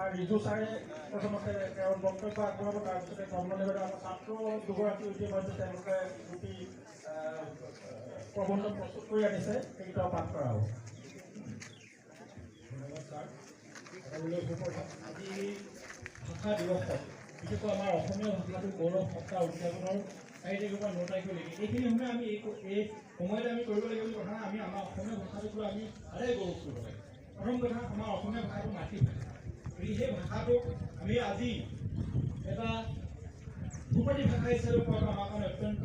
আমাৰ ৰিজু ছাৰে প্ৰথমতে তেওঁৰ বক্তব্য আগবঢ়াব, তাৰপিছতে কৰ্মনিবেদন আমাৰ ছাত্ৰ দুগৰাকী ইতিমধ্যে তেওঁলোকে দুটি প্ৰবন্ধ প্ৰস্তুত কৰি আনিছে, সেইকেইটাও পাঠ কৰা হ'ব। নমস্কাৰ। আজি ভাষা দিৱসত বিশেষকৈ আমাৰ অসমীয়া ভাষাটোৰ গৌৰৱ সপ্তাহ উদযাপনৰ 4 তাৰিখৰ পৰা 9 তাৰিখলৈকে এইখিনি সময় আমি এই সময়তে আমি কৰিব লাগিব বুলি কথা নাই। আমি আমাৰ অসমীয়া ভাষাটোক লৈ আমি সদায় গৌৰৱ কৰিব লাগে। প্ৰথম কথা, আমাৰ অসমীয়া ভাষাটো মাতৃভাষা। গতিকে সেই ভাষাটোক আমি আজি এটা ধ্ৰুপদী ভাষা হিচাপে পোৱাটো আমাৰ কাৰণে অত্যন্ত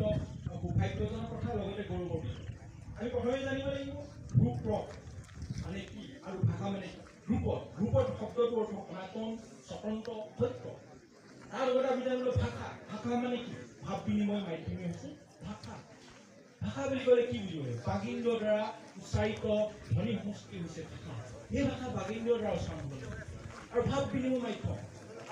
সৌভাগ্যজনক কথা, লগতে গৌৰৱৰ বিষয়। আমি প্ৰথমে জানিব লাগিব ধ্ৰুপদ মানে কি আৰু ভাষা মানে কি। ধ্ৰুপদ শব্দটোৰ অৰ্থ সনাতন, স্বতন্ত্ৰ, সত্য। তাৰ লগতে আমি জানিব ভাষা। ভাষা মানে কি? ভাৱ বিনিময় মাধ্যমেই হৈছে ভাষা। ভাষা বুলি ক'লে কি বুজিব? বাগিন্দ্ৰৰ দ্বাৰা উচ্চাৰিত ধ্বনি সংস্কৃতি হৈছে ভাষা। সেই ভাষা বাগিন্দ্ৰৰ দ্বাৰা উচ্চাৰণ হ'ব লাগিব। আৰু ভাৱ বিনিময় মাধ্যম,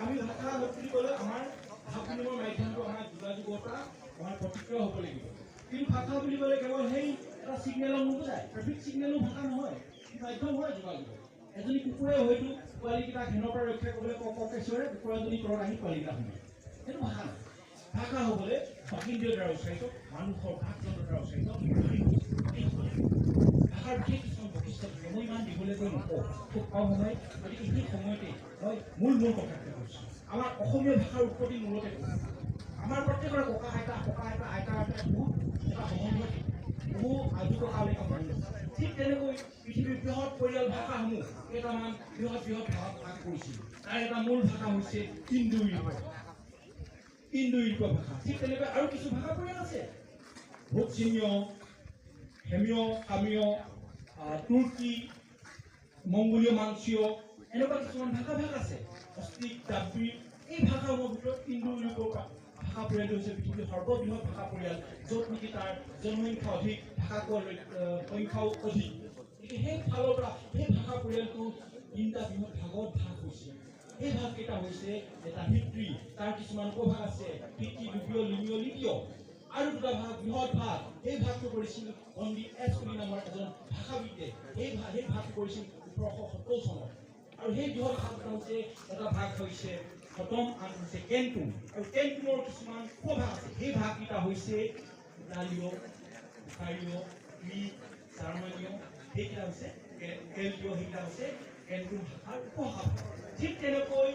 আমি ভাষা বুলি ক'লে আমাৰ ভাৱ বিনিময় মাধ্যমটো আমাৰ যোগাযোগতা, আমাৰ প্ৰতিক্ৰিয়া হ'ব লাগিব। কিন্তু ভাষা বুলি ক'লে কেৱল সেই এটা ছিগনেলক নুবুজায়। ট্ৰেফিক ছিগনেলো ভাষা নহয়, মাধ্যম হয় যোগাযোগ। এজনী কুকুৰে হয়তো পোৱালীকেইটাক হেনৰ পৰা ৰক্ষা কৰিবলৈ ককে চিঞৰে, কুকুৰাজনী তলত আহি পোৱালীকেইটা শুনে। সেইটো ভাষা নহয়। ভাষা হ'বলৈ বাগিন্দ্ৰৰ দ্বাৰা উচ্চাৰিত, মানুহৰ ভাষযন্ত্ৰৰ দ্বাৰা উচ্চাৰিত ভাষাৰ বিশেষ কিছুমান বৈশিষ্ট্য থাকে। মই ইমান দীঘলীয়া কৰি নকওঁ, খুব কম সময়, গতিকে সেই সময়তে মই মূল কথাকে কৈছোঁ। আমাৰ অসমীয়া ভাষাৰ উৎপত্তি মূলতে আমাৰ প্ৰত্যেকৰে ককা আইতা বহুত এটা সম্বন্ধ বহু আজু ককালৈকে সম্বন্ধ। ঠিক তেনেকৈ পৃথিৱীৰ বৃহৎ পৰিয়াল ভাষাসমূহ কেইটামান বৃহৎ ভাষাত ভাগ কৰিছিল। তাৰ এটা মূল ভাষা হৈছে ইণ্ডো ইউৰোপীয় ভাষা। ঠিক তেনেকৈ আৰু কিছু ভাষা পৰিয়াল আছে, ভোটচিনীয়, হেমীয়, সামীয়, তুৰ্কী, মংগোলীয়, মাঞ্চীয়, এনেকুৱা কিছুমান ভাষা আছে। অষ্ট্ৰিক, দ্ৰাবিড়, এই ভাষাসমূহৰ ভিতৰত ইণ্ডো ইউৰোপীয় ভাষা পৰিয়ালটো হৈছে পৃথিৱীৰ সৰ্ববৃহৎ ভাষা পৰিয়াল, য'ত নেকি তাৰ জনসংখ্যা অধিক, ভাষা কোৱাৰ সংখ্যাও অধিক। গতিকে সেই ফালৰ পৰা সেই ভাষা পৰিয়ালটো 3টা বৃহৎ ভাগত ভাগ হৈছে। এই ভাগকেইটা হৈছে এটা পিতৃ, তাৰ কিছুমান উপভাগ আছে, পিতৃ, দ্বিতীয়, লিঙ্গীয়, লিপীয়। আৰু দুটা ভাগ, বৃহৎ ভাগ। এই ভাগটো কৰিছিল পণ্ডিত এছ নামৰ এজন ভাষাবিদে। এই ভাগটো কৰিছিল 1870 চনত। আৰু সেই বৃহৎ ভাগটো হৈছে এটা ভাগ হৈছে খতম, আনটো হৈছে কেন্টুন। আৰু কেন্টুনৰ কিছুমান উপভাগ আছে। সেই ভাগকেইটা হৈছে ইটালীয়, বুখাৰীয়, গ্ৰীক, জাৰ্মানীয়, সেইকেইটা হৈছে কেল্টীয়, সেইকেইটা হৈছে কেন্টুন ভাষাৰ উপভাষা। ঠিক তেনেকৈ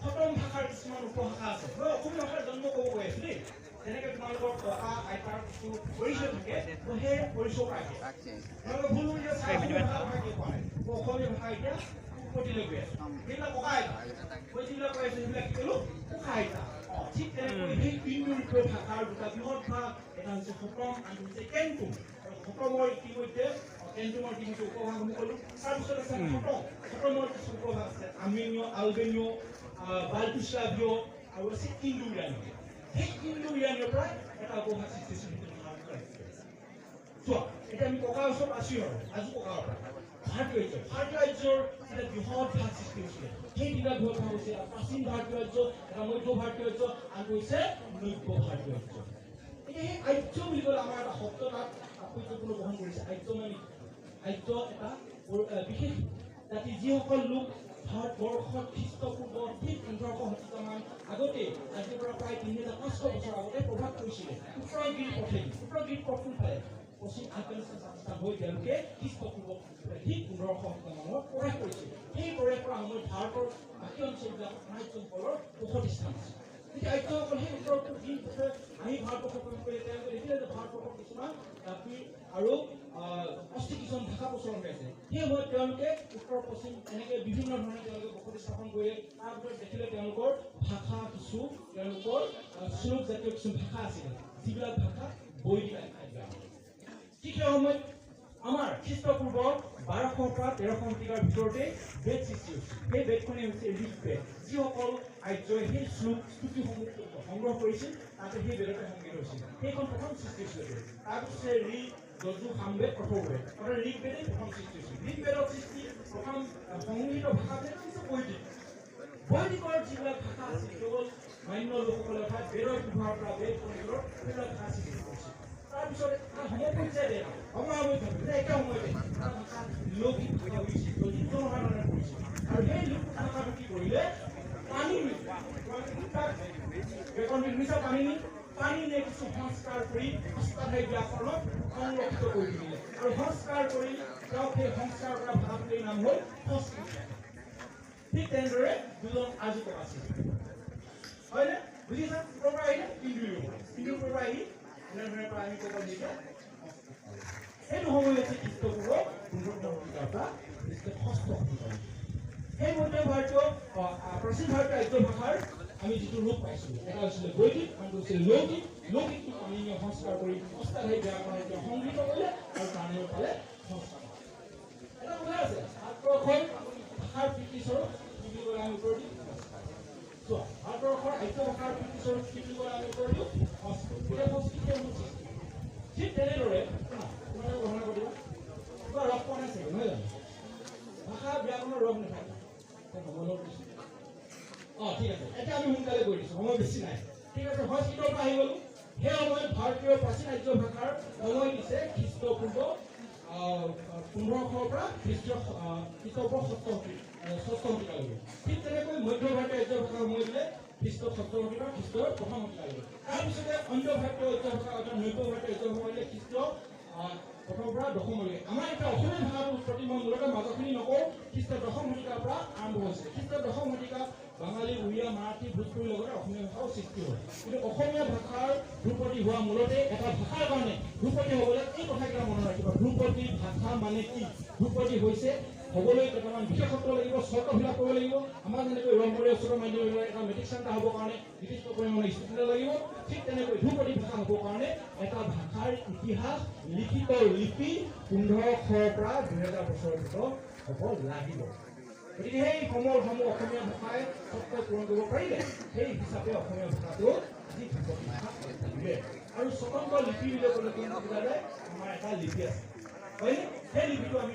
খতম ভাষাৰ কিছুমান উপভাষা আছে। মই অসমীয়া ভাষাৰ জন্ম ক'ব গৈ আছো দেই। যেনেকৈ তোমালোকৰ ককা আইতাৰ কিছু পৰিচয় থাকে, সেই পৰিচয় পাই তেওঁলোকে ভুল বুলি অসমীয়া ভাষা এতিয়া উৎপত্তিলৈ গৈ আছে। সেইবিলাক ককা আইতা মই যিবিলাক কৈ আছো সেইবিলাক কি ক'লো? ককা আইতা। ঠিক তেনেকৈ সেই ইণ্ডো ইউৰোপীয় ভাষাৰ দুটা বৃহৎ ভাগ, এটা হৈছে খতম, আনটো হৈছে কেন্টুন। আৰু খতমৰ ইতিমধ্যে কেন্টুনৰ তিনিটা উপভাগসমূহ ক'লো। তাৰপিছত আছে খতমৰ কিছু উপভাগ আছে, আৰ্মেনীয়, আলবেনীয়, বাল্টিস্লাভীয়, আৰু আছে ইণ্ডো ইৰানীয়। সেই ইণ্ডো ইৰানীয়ৰ পৰা এটা উপভাগ সৃষ্টি হৈছিল। চোৱা, এতিয়া আমি ককাৰ ওচৰত আছো আৰু আজু ককাৰ পৰা ভাৰতীয় ৰাজ্যৰ এটা বৃহৎ ভাগ সৃষ্টি হৈছিলে। সেই তিনিটা বৃহৎ ভাগ হৈছে এটা প্ৰাচীন ভাৰতীয় ৰাজ্য, এটা মধ্য ভাৰতীয় ৰাজ্য, আনটো হৈছে নব্য ভাৰতীয় ৰাজ্য। এতিয়া সেই আৰ্য বুলি ক'লে আমাৰ এটা শব্দ তাত তাৎপৰ্যপূৰ্ণ গ্ৰহণ কৰিছে। আৰ্য মানে আৰ্য এটা বিশেষ জাতি, যিসকল লোক ভাৰতবৰ্ষত খ্ৰীষ্টপূৰ্ব ঠিক 1500 মান আগতে, আজিৰ পৰা প্ৰায় 3500 বছৰ আগতে প্ৰভাৱ পৰিছিলে উত্তৰগিৰি পথেদি। উত্তৰগিৰি পথটো ফালে পশ্চিম আফগানিস্তান হৈ তেওঁলোকে খ্ৰীষ্টপূৰ্ব ঠিক 1500 মানত প্ৰৱেশ কৰিছিল। সেই প্ৰৱেশ কৰা সময়ত ভাৰতৰ বাকী অঞ্চলবিলাক ৰাজ্যসকলৰ বসতি স্থান আছিল। গতিকে আৰ্যসকল সেই উত্তৰ যি আহি ভাৰতবৰ্ষ প্ৰৱেশ কৰিলে, তেওঁলোকে দেখিলে যে ভাৰতবৰ্ষৰ কিছুমান জাতি আৰু কিছুমান ভাষা প্ৰচলন হৈ আছে। সেই সময়ত তেওঁলোকে উত্তৰ পশ্চিম এনেকৈ বিভিন্ন ধৰণে তেওঁলোকে বসতি স্থাপন কৰিলে। তাৰ ভিতৰত দেখিলে তেওঁলোকৰ ভাষা কিছু, তেওঁলোকৰ শ্লোক জাতীয় কিছু ভাষা আছিলে, যিবিলাক ভাষা বৈদিক আখ্যা। ঠিক সেই সময়ত আমাৰ খ্ৰীষ্টপূৰ্ব 1200 পৰা 1300 শতিকাৰ ভিতৰতে বেদ সৃষ্টি হৈছিল। সেই বেদখনেই হৈছে ঋগ্বেদ। যিসকল আৰ্যই সেই শ্লোক স্তুতিসমূহ সংগ্ৰহ কৰিছিল, তাতে সেই বেদতে সংগীত হৈছিল। সেইখন প্ৰথম সৃষ্টি হৈছিল। তাৰপিছত ঋগ, যজু, সামবেদ, অথৰ্ববেদ, অৰ্থাৎ ঋগ্বেদেই প্ৰথম সৃষ্টি হৈছিল। ঋগ্বেদৰ সৃষ্টি প্ৰথম সংগৃহীত ভাষাবিলাক হৈছে বৈদিক। বৈদিকৰ যিবিলাক ভাষা আছিল, কেৱল মান্য লোকসকলে অৰ্থাৎ বেদৰ ব্যৱহাৰ কৰা বেদ পণ্ডিতৰ সেইবিলাক ভাষা সৃষ্টি কৰিছিল। তাৰপিছত সমপৰ্যায়তে একে সময়তে লোকগীত ভাষা কৰিছিল, লোকগীত জনসাধাৰণে কৰিছিল। আৰু সেই লোক ভাষাটো কি কৰিলে পানী নে কিছু সংস্কাৰ কৰি অস্থায়ী ব্যাকৰণক সংৰক্ষিত কৰি দিলে আৰু সংস্কাৰ কৰি তেওঁক সেই সংস্কাৰ কৰা ভাষাটোৰ নাম হ'ল সংস্কৃত ঠিক তেনেদৰে দুজন আজোকত আছিল হয়নে বুজিছা প্ৰবাহ আহিলে কিন্তু প্ৰবাহ আহি এনেদৰে পৰা আমি ক'ব দিছে সেইটো সময় হৈছে খ্ৰীষ্টপূৰ্ব 15 শতিকাৰ পৰা খ্ৰীষ্টীয় 6ষ্ঠ শতিকাৰ সেই মধ্য ভাৰতীয় প্ৰাচীন ভাৰতীয় আৰ্য ভাষাৰ আমি যিটো ৰূপ পাইছোঁ এটা হৈছিলে বৈদিক আনটো হৈছিলে লৌকিক লৌকিকটো আমি সংস্কাৰ কৰি অস্থায়ী ব্যাকৰণ সংগৃহীত কৰিলে আৰু প্ৰাণীয় পালে সংস্কাৰ এটা কথা আছে ভাৰতবৰ্ষৰ ভাষাৰ কীৰ্তিস্বৰূপ কি বুলি ক'লে আমি উত্তৰ দিম চোৱা ভাৰতবৰ্ষৰ আৰ্য ভাষাৰ কীৰ্তিস্বৰূপ কি বুলি ক'লে আমি উত্তৰ দিওঁ সংস্কৃত সংস্কৃতিৰ সৃষ্টি ঠিক তেনেদৰে তোমালোকে গ্ৰহণ কৰিবা কিবা ৰস পোৱা নাই চাগে নহয় জানো ভাষা ব্যাকৰণৰ ৰস নাথাকে ঠিক আছে এতিয়া আমি সোনকালে কৰি দিছোঁ সময় বেছি নাই ঠিক আছে সংস্কৃতৰ পৰা আহি গ'লো সেই সময়ত ভাৰতীয় প্ৰাচীন আৰ্য ভাষাৰ সময় দিছে খ্ৰীষ্টপূৰ্ব 1500 পৰা খ্ৰীষ্টপূৰ্ব 6ষ্ঠ শতিকালৈকে ঠিক তেনেকৈ মধ্য ভাৰতীয় আৰ্য ভাষাৰ সময় দিলে খ্ৰীষ্টৰ 6ষ্ঠ শতিকা খ্ৰীষ্টৰ 1ম শতিকালৈকে তাৰপিছতে অন্য ভাৰতীয় আৰ্য ভাষা অৰ্থাৎ নব্য ভাৰতীয় আৰ্য ভাষা দিলে খ্ৰীষ্ট 1ৰ পৰা 10মলৈকে আমাৰ এতিয়া অসমীয়া ভাষাটোৰ প্ৰতি মই মূলতঃ মাজৰখিনি নকওঁ খ্ৰীষ্টৰ 10ম শতিকাৰ পৰা আৰম্ভ হৈছে খ্ৰীষ্টৰ 10ম শতিকা বাঙালী উড়িয়া মাৰাঠী ভোজপুৰীৰ লগতে অসমীয়া ভাষাও সৃষ্টি হয় কিন্তু অসমীয়া ভাষাৰ ধ্ৰুপদী হোৱা মূলতে এটা ভাষাৰ কাৰণে ধ্ৰুপদী হ'বলৈ এই কথাকেইটা মনত ৰাখিবা ধ্ৰুপদী ভাষা মানে কি ধ্ৰুপদী হৈছে হ'বলৈ কেইটামান বিশেষত্ব লাগিব চৰ্তবিলাক কৰিব লাগিব আমাৰ যেনেকৈ ৰংপুৰীয়া উচ্চতৰ মাধ্যমিক এটা মেট্ৰিক চেণ্টাৰ হ'বৰ কাৰণে যথেষ্ট পৰিমাণৰ ষ্টুডেণ্ট লাগিব ঠিক তেনেকৈ ধ্ৰুপদী ভাষা হ'বৰ কাৰণে এটা ভাষাৰ ইতিহাস লিখিত লিপি 1500 পৰা 2000 বছৰৰ ভিতৰত হ'ব লাগিব গতিকে সেই সময়সমূহ অসমীয়া ভাষাই সত্য পূৰণ কৰিব পাৰিলে সেই হিচাপে অসমীয়া ভাষাটো আজি ধ্ৰুপদী ভাষা থাকিলে আৰু স্বতন্ত্ৰ লিপি বুলি ক'লে আমাৰ এটা লিপি আছে হয়নে সেই লিপিটো আমি